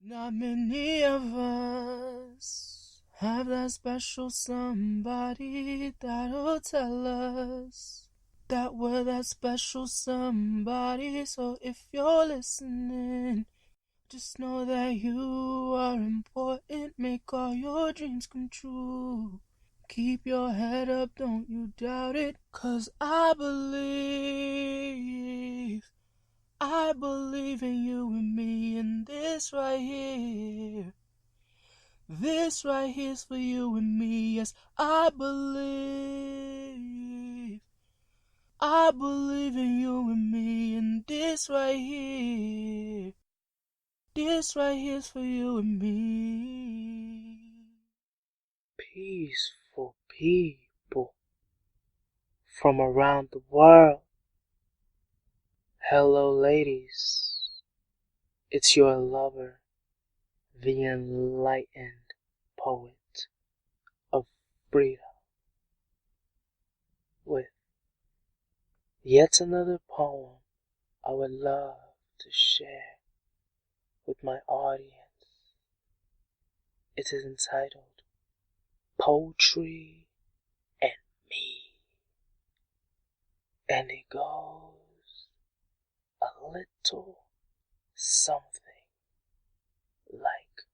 Not many of us have that special somebody that'll tell us that we're that special somebody. So if you're listening, just know that you are important. Make all your dreams come true. Keep your head up, don't you doubt it. 'Cause I believe in you and me, and this right here. This right here's for you and me. Yes, I believe in you and me, and this right here. This right here's for you and me. Peaceful people from around the world. Hello, ladies. It's your lover, the enlightened poet of freedom, with yet another poem I would love to share with my audience. It is entitled Poetry and Me, and it goes a little something like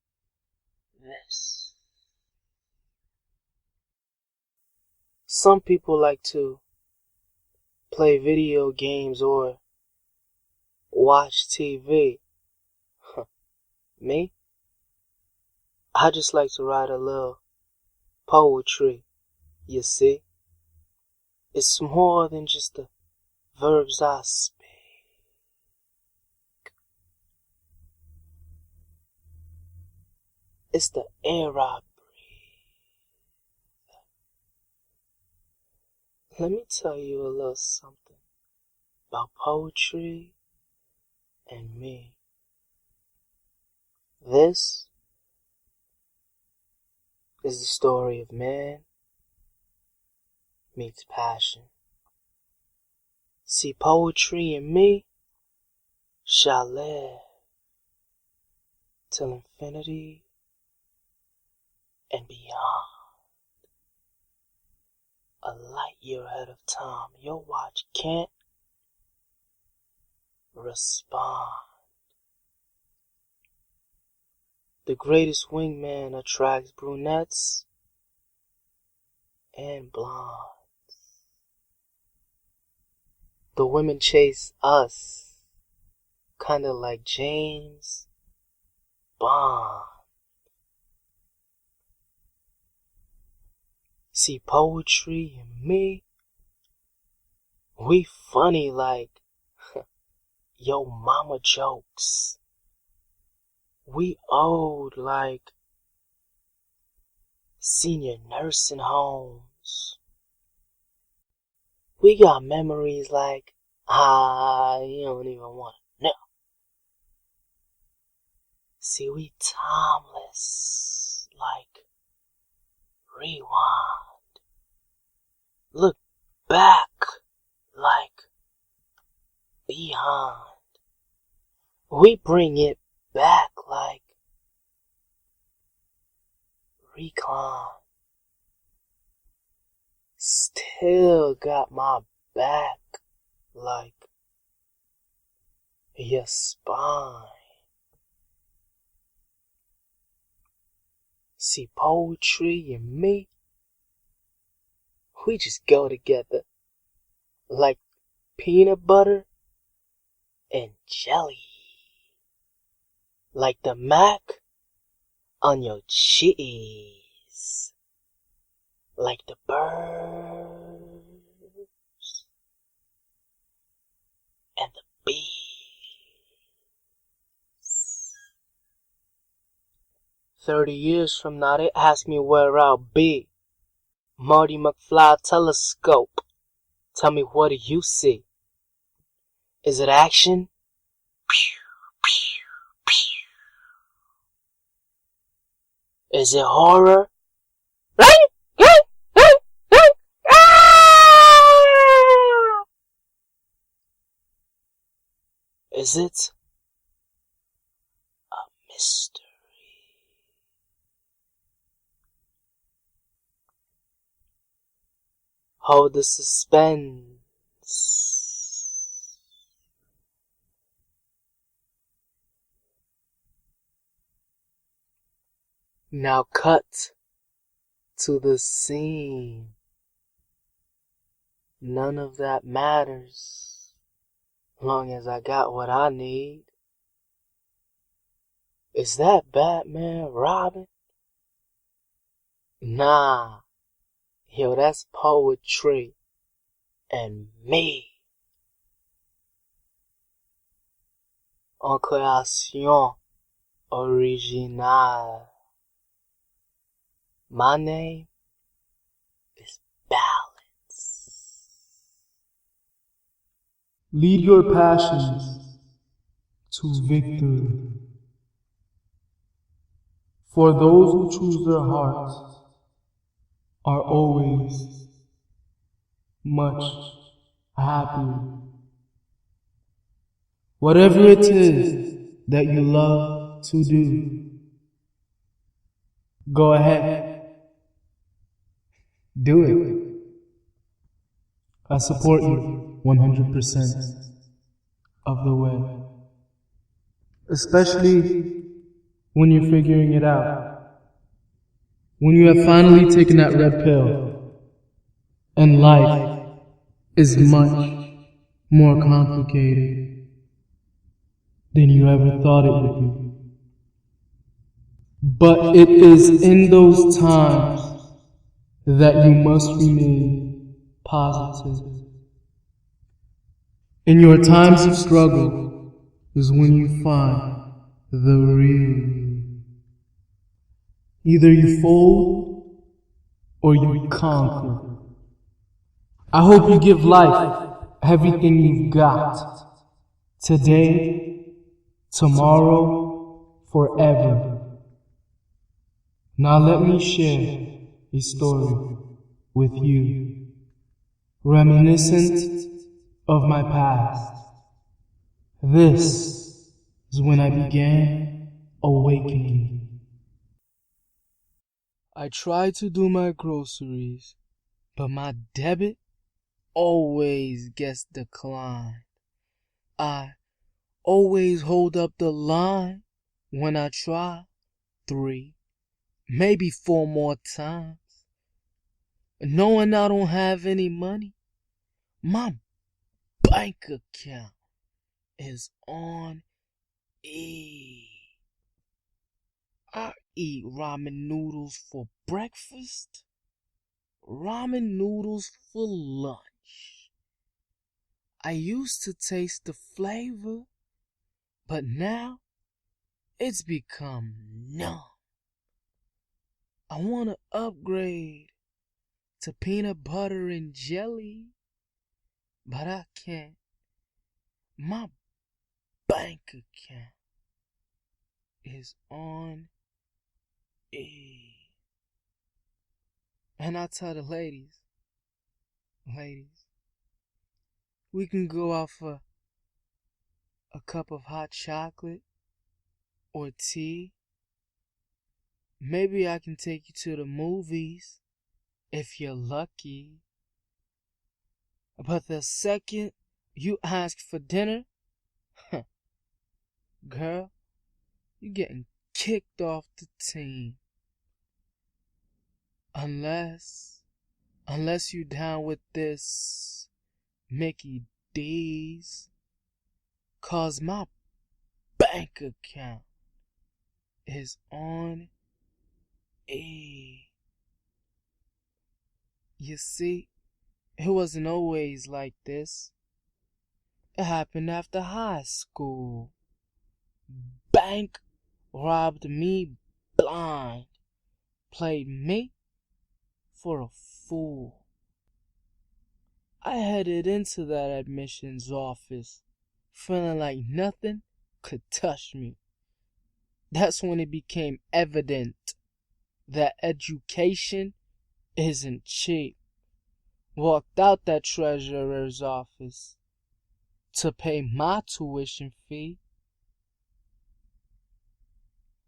this. Some people like to play video games or watch TV. Me? I just like to write a little poetry, you see. It's more than just the verbs I speak. It's the air I breathe. Let me tell you a little something about poetry and me. This is the story of man meets passion. See, poetry and me shall live till infinity and beyond. A light year ahead of time, your watch can't respond. The greatest wingman attracts brunettes and blondes. The women chase us, kinda like James Bond. See, poetry and me, we funny like yo mama jokes. We old like senior nursing homes. We got memories like, you don't even want to know. See, we timeless like rewind. Look back like behind. We bring it back like recline. Still got my back like your spine. See, poetry and me, we just go together like peanut butter and jelly. Like the mac on your cheese. Like the birds and the bees. 30 years from now, they ask me where I'll be. Marty McFly telescope. Tell me, what do you see? Is it action? Pew, pew, pew. Is it horror? Is it a mystery. Hold the suspense. Now cut to the scene. None of that matters, long as I got what I need. Is that Batman Robin? Nah, yo, that's poetry and me. En création originale. My name is Balance. Lead your passions to victory. For those who choose their hearts are always much happier. Whatever it is that you love to do, go ahead. Do it. I support you 100% of the way. Especially when you're figuring it out. When you have finally taken that red pill and life is much more complicated than you ever thought it would be. But it is in those times that you must remain positive. In your times of struggle is when you find the real you. Either you fold or you conquer. I hope you give life everything you've got. Today, tomorrow, forever. Now let me share a story with you, reminiscent of my past. This is when I began awakening. I tried to do my groceries, but my debit always gets declined. I always hold up the line when I try 3, maybe 4 more times. Knowing I don't have any money, my bank account is on E. I eat ramen noodles for breakfast, ramen noodles for lunch. I used to taste the flavor, but now it's become numb. I want to upgrade to peanut butter and jelly, but I can't. My bank account is on E. And I tell the ladies, we can go out for a cup of hot chocolate or tea. Maybe I can take you to the movies if you're lucky. But the second you ask for dinner, girl, you're getting kicked off the team. Unless you down with this Mickey D's, 'cause my bank account is on E. You see, it wasn't always like this. It happened after high school. Bank robbed me blind, played me for a fool. I headed into that admissions office, feeling like nothing could touch me. That's when it became evident that education isn't cheap. Walked out that treasurer's office to pay my tuition fee.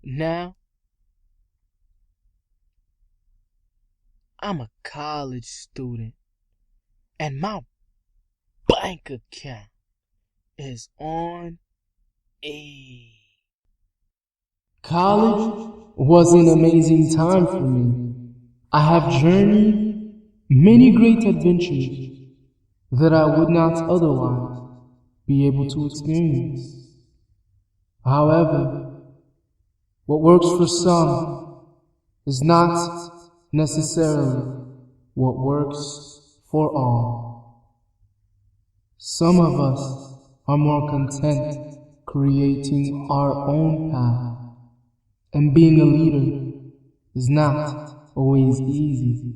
Now, I'm a college student, and my bank account is on E. College was an amazing time for me. I have journeyed many great adventures that I would not otherwise be able to experience. However, what works for some is not necessarily what works for all. Some of us are more content creating our own path, and being a leader is not always easy.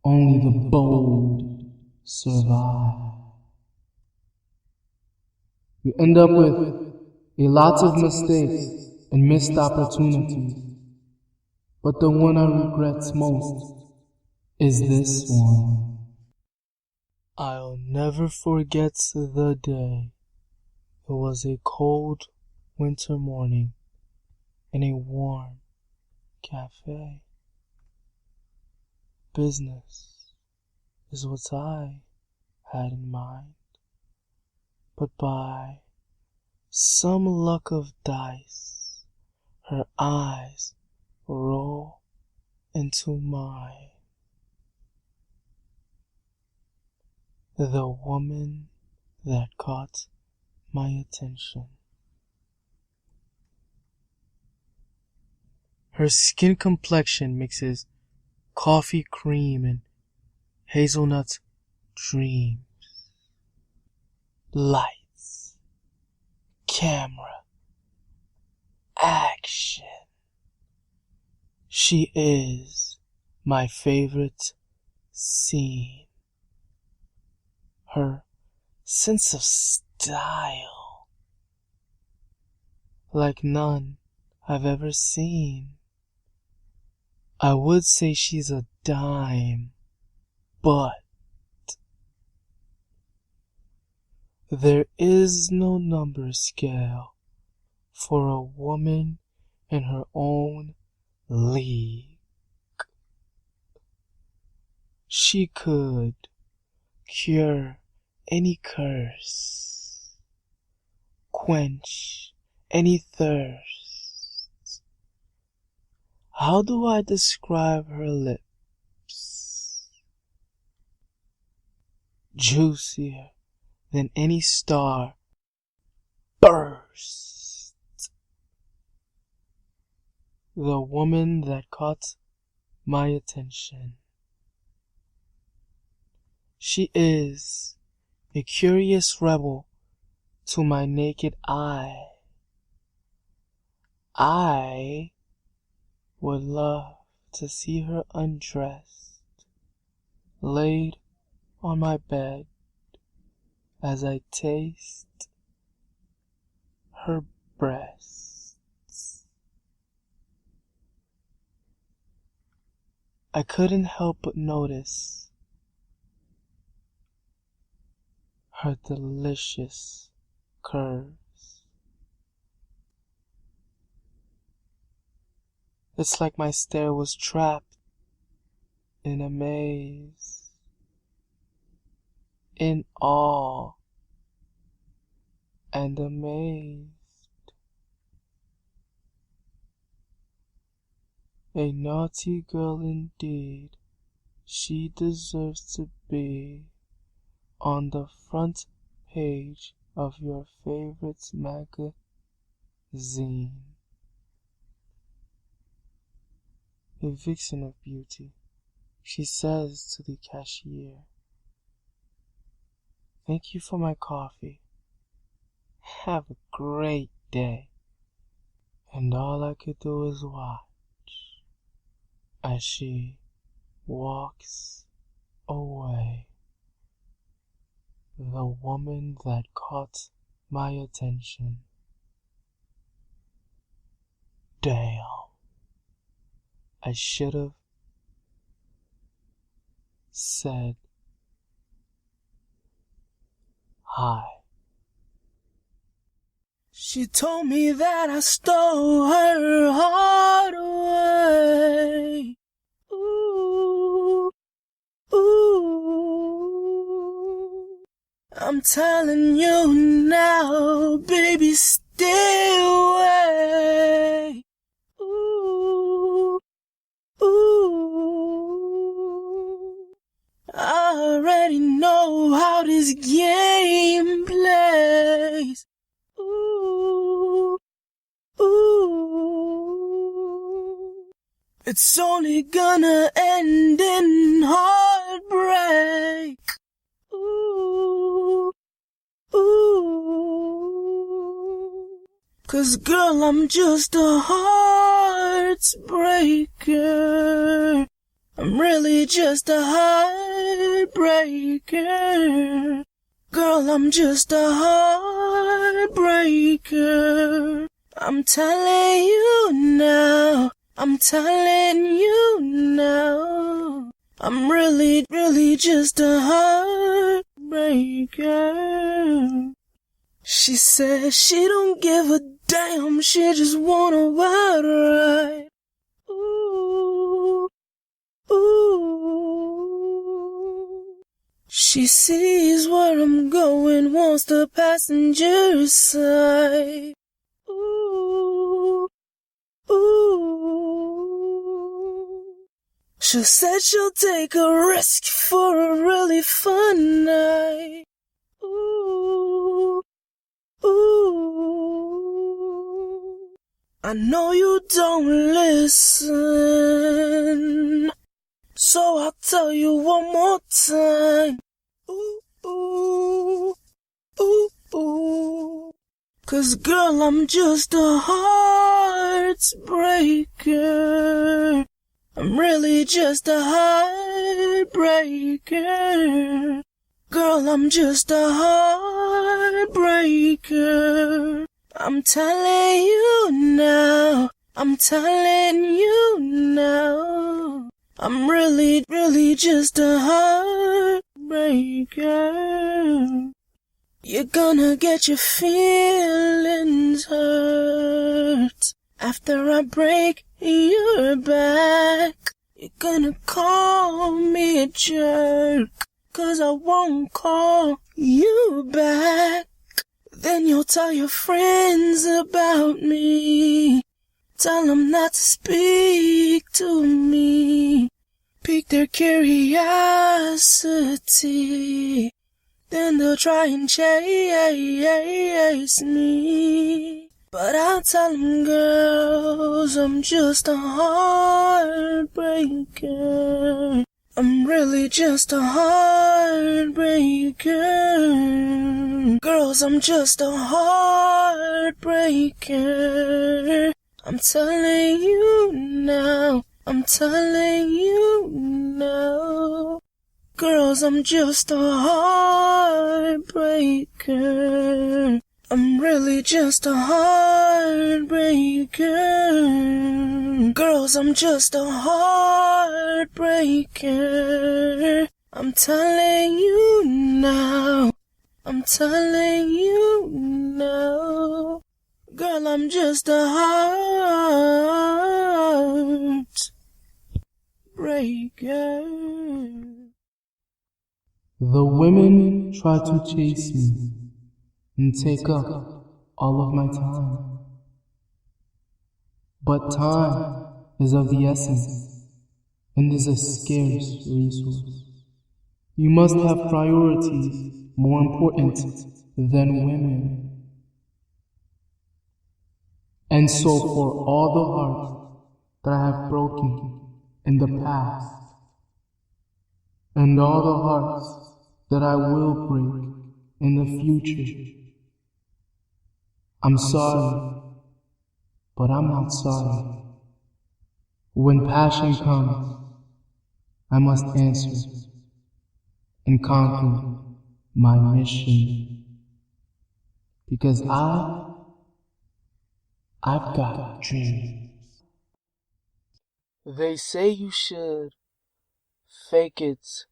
Only the bold survive. You end up with a lot of mistakes and missed opportunities, but the one I regret most is this one. I'll never forget the day. It was a cold winter morning in a warm cafe. Business is what I had in mind, but by some luck of dice, her eyes roll into mine. The woman that caught my attention. Her skin complexion mixes coffee cream and hazelnut dreams. Lights, camera, action. She is my favorite scene. Her sense of style, like none I've ever seen. I would say she's a dime, but there is no number scale for a woman in her own league. She could cure any curse, quench any thirst. How do I describe her lips? Juicier than any star burst. The woman that caught my attention. She is a curious rebel to my naked eye. I would love to see her undressed, laid on my bed as I taste her breasts. I couldn't help but notice her delicious curves. It's like my stare was trapped in a maze, in awe and amazed. A naughty girl indeed, she deserves to be on the front page of your favorite magazine. A vixen of beauty, she says to the cashier, "Thank you for my coffee. Have a great day." And all I could do is watch as she walks away. The woman that caught my attention. Damn. I should have said hi. She told me that I stole her heart away. Ooh, ooh. I'm telling you now, baby, stay away. Ooh, ooh. I already know how this game plays. Ooh, ooh. It's only gonna end in heartbreak. Ooh, ooh. 'Cause girl, I'm just a heartbreaker. I'm really just a heartbreaker. Girl, I'm just a heartbreaker. I'm telling you now. I'm telling you now. I'm really, really just a heartbreaker. She said she don't give a damn. She just wanna wild ride. Ooh. Ooh. She sees where I'm going, wants the passenger side. Ooh, ooh. She said she'll take a risk for a really fun night. Ooh, ooh. I know you don't listen, so I'll tell you one more time. Ooh, ooh, ooh, ooh. 'Cause girl, I'm just a heartbreaker. I'm really just a heartbreaker. Girl, I'm just a heartbreaker. I'm telling you now. I'm telling you now. I'm really, really just a heartbreaker. You're gonna get your feelings hurt after I break your back. You're gonna call me a jerk, 'cause I won't call you back. Then you'll tell your friends about me. Tell them not to speak to me. Pique their curiosity. Then they'll try and chase me. But I'll tell them, girls, I'm just a heartbreaker. I'm really just a heartbreaker. Girls, I'm just a heartbreaker. I'm telling you now. I'm telling you now. Girls, I'm just a heartbreaker. I'm really just a heartbreaker. Girls, I'm just a heartbreaker. I'm telling you now. I'm telling you now. Girl, I'm just a heartbreaker. The women try to chase me and take up all of my time. But time is of the essence and is a scarce resource. You must have priorities more important than women. And so for all the hearts that I have broken in the past, and all the hearts that I will break in the future, I'm sorry, but I'm not sorry. When passion comes, I must answer and conquer my mission. Because I've got dreams. They say you should fake it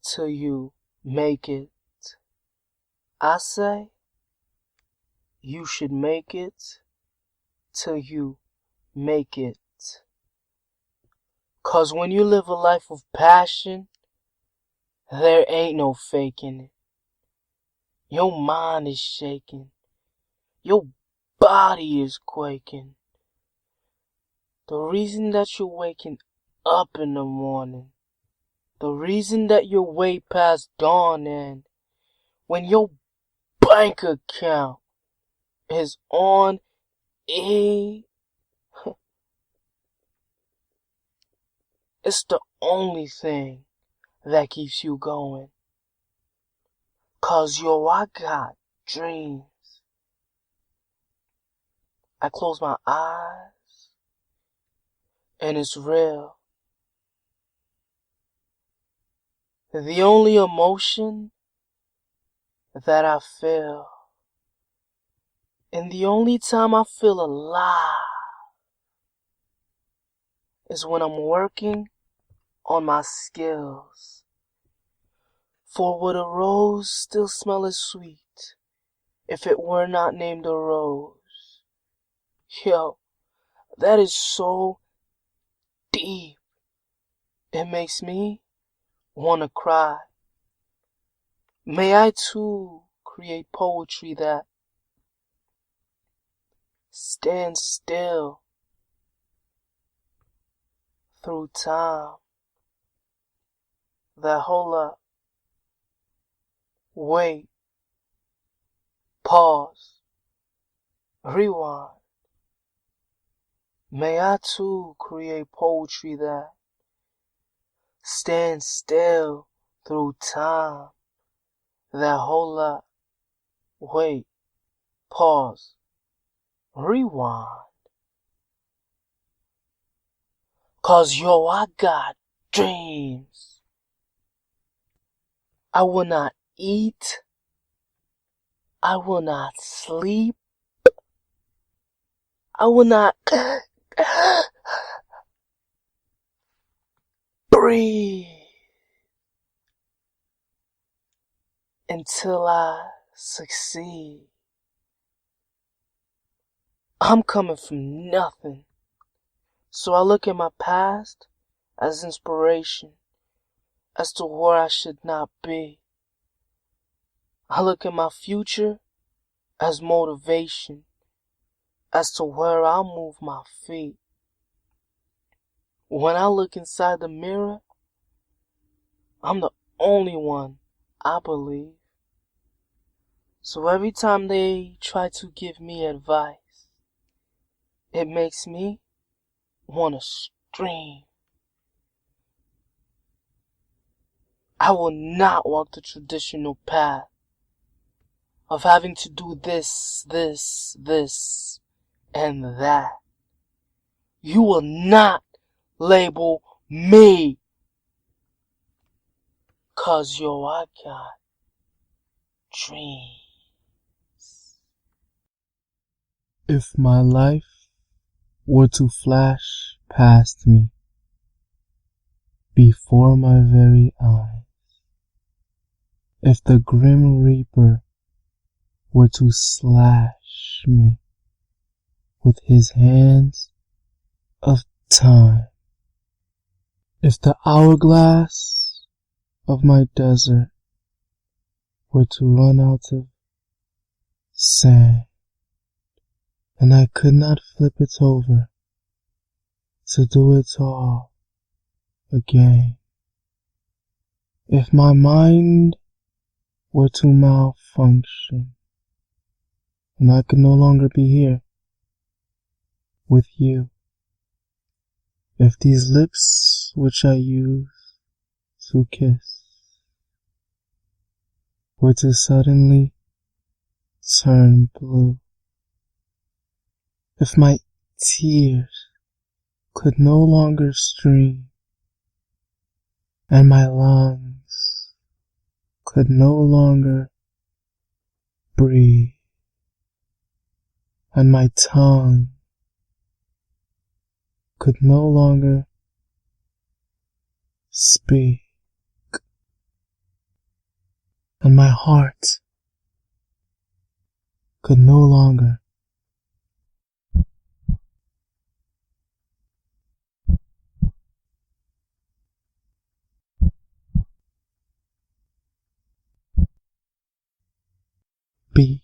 till you make it. I say you should make it till you make it. 'Cause when you live a life of passion, there ain't no faking it. Your mind is shaking. Your body is quaking. The reason that you're waking up in the morning, the reason that you're way past dawn, and when your bank account is on E, it's the only thing that keeps you going. 'Cause yo, I got dreams. I close my eyes and it's real. The only emotion that I feel, and the only time I feel alive, is when I'm working on my skills. For would a rose still smell as sweet if it were not named a rose? Yo, that is so deep. It makes me wanna cry. May I too create poetry that stands still through time. That hold up, wait, pause, rewind. May I too create poetry that stands still through time. That hold up, wait, pause, rewind. 'Cause yo, I got dreams. I will not eat. I will not sleep. I will not breathe until I succeed. I'm coming from nothing. So I look at my past as inspiration as to where I should not be. I look at my future as motivation as to where I'll move my feet. When I look inside the mirror, I'm the only one, I believe. So every time they try to give me advice, it makes me want to scream. I will not walk the traditional path of having to do this, and that. You will not label me. 'Cause yo, I got dreams. If my life were to flash past me before my very eyes, if the grim reaper were to slash me with his hands of time, if the hourglass of my desert were to run out of sand, and I could not flip it over to do it all again, if my mind were to malfunction, and I could no longer be here with you, if these lips which I use to kiss were to suddenly turn blue, if my tears could no longer stream, and my lungs could no longer breathe, and my tongue could no longer speak, and my heart could no longer be.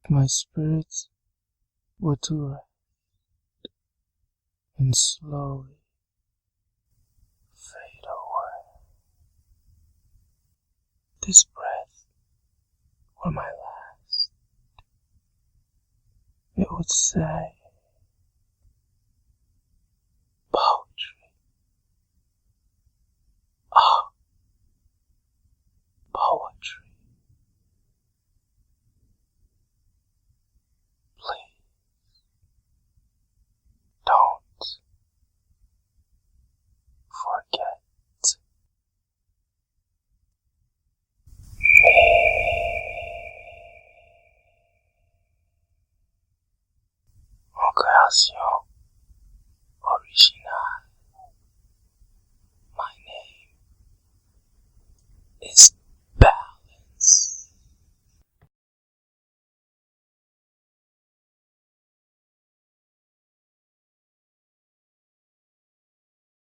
My spirits were to rest and slowly fade away. This breath were my last. It would say poetry. Oh, poetry. Please don't forget me. Okay, I'll see you